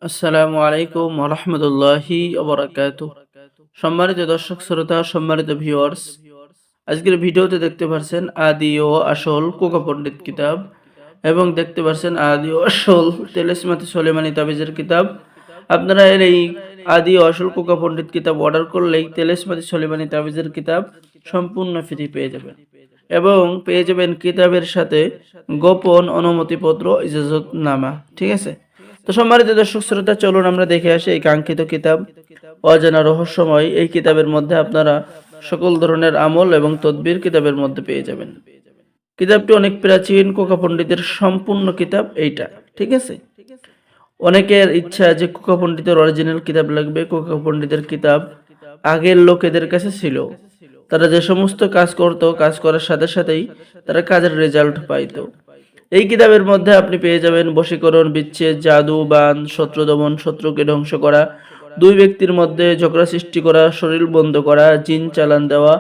আসসালামু আলাইকুম ওয়া রাহমাতুল্লাহি ওয়া বারাকাতুহু। সম্মানিত দর্শক শ্রোতা, সম্মানিত ভিউয়ার্স, আজকের ভিডিওতে দেখতে পাচ্ছেন আদি ও আসল কোকা পণ্ডিত কিতাব এবং দেখতে পাচ্ছেন আদি ও আসল তেলেসমাতি সুলেমানি তাবিজের কিতাব। আপনারা এই আদি ও আসল কোকা পণ্ডিত কিতাব অর্ডার করলেই তেলেসমাতি সুলেমানি তাবিজের কিতাব সম্পূর্ণ ফ্রি পেয়ে যাবেন এবং পেয়ে যাবেন কিতাবের সাথে গোপন অনুমতিপত্র, ইজাজতনামা। ঠিক আছে, তো সম্মানিত দর্শক শ্রোতা, চলুন আমরা দেখে আসি এই কাঙ্ক্ষিত কিতাব অজানা রহস্যময়। এই কিতাবের মধ্যে আপনারা সকল ধরনের আমল এবং তদবির কিতাবের মধ্যে পেয়ে যাবেন। কিতাবটি অনেক প্রাচীন কোকা পণ্ডিতের সম্পূর্ণ কিতাব এইটা। ঠিক আছে, অনেকের ইচ্ছা যে কোকা পণ্ডিতের অরিজিনাল কিতাব লাগবে। কোকা পণ্ডিতের কিতাব আগের লোকেদের কাছে ছিল, তারা যে সমস্ত কাজ করত, কাজ করার সাথে সাথেই তারা কাজের রেজাল্ট পাইতো। এই কিতাবের মধ্যে আপনি পেয়ে যাবেন বশীকরণ, বিচ্ছেদ, জাদু, বান, শত্রু দমন, শত্রুকে ধ্বংস করা, দুই ব্যক্তির মধ্যে ঝগড়া সৃষ্টি করা, শরীর বন্ধ করা, জিন চালান দেওয়া,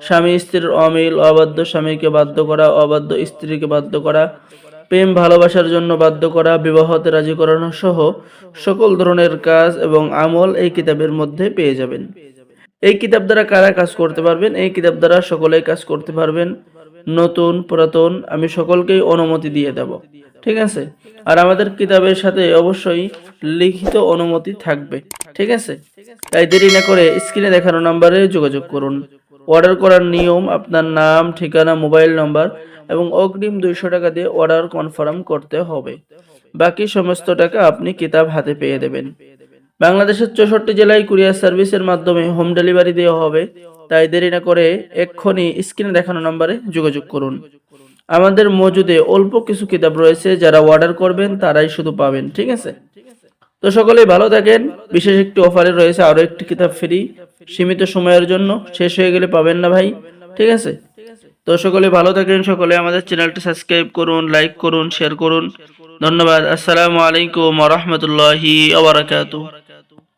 স্বামী স্ত্রীর অমিল, অবাধ্য স্বামীকে বাধ্য করা, অবাধ্য স্ত্রীকে বাধ্য করা, প্রেম ভালোবাসার জন্য বাধ্য করা, বিবাহতে রাজি করানো সহ সকল ধরনের কাজ এবং আমল এই কিতাবের মধ্যে পেয়ে যাবেন। এই কিতাব দ্বারা কারা কাজ করতে পারবেন? এই কিতাব দ্বারা সকলেই কাজ করতে পারবেন, নতুন পুরাতন আমি সকলকেই অনুমতি দিয়ে দেব। ঠিক আছে, আর আমাদের কিতাবের সাথে অবশ্যই লিখিত অনুমতি থাকবে। ঠিক আছে, তাই দেরি না করে স্ক্রিনে দেখানো নাম্বারে যোগাযোগ করুন। অর্ডার করার নিয়ম: আপনার নাম, ঠিকানা, মোবাইল নাম্বার এবং অগ্রিম 200 টাকা দিয়ে অর্ডার কনফার্ম করতে হবে। বাকি সমস্ত টাকা আপনি কিতাব হাতে পেয়ে দেবেন। বাংলাদেশের 64 জেলায় কুরিয়ার সার্ভিসের মাধ্যমে হোম ডেলিভারি দেওয়া হবে। তাই দেরি না করে এক্ষুনি স্ক্রিনে দেখানো নম্বরে যোগাযোগ করুন। আমাদের মজুদে অল্প কিছু কিতাব রয়েছে, যারা অর্ডার করবেন তারাই শুধু পাবেন। ঠিক আছে, তো সকলেই ভালো থাকেন। বিশেষ একটি অফারে রয়েছে আরো একটি কিতাব ফ্রি, সীমিত সময়ের জন্য, শেষ হয়ে গেলে পাবেন না ভাই। ঠিক আছে, তো সকলে ভালো থাকেন। সকলে আমাদের চ্যানেলটি সাবস্ক্রাইব করুন, লাইক করুন, শেয়ার করুন। ধন্যবাদ। আসসালামু আলাইকুম ওয়া রাহমাতুল্লাহি ওয়া বারাকাতুহু।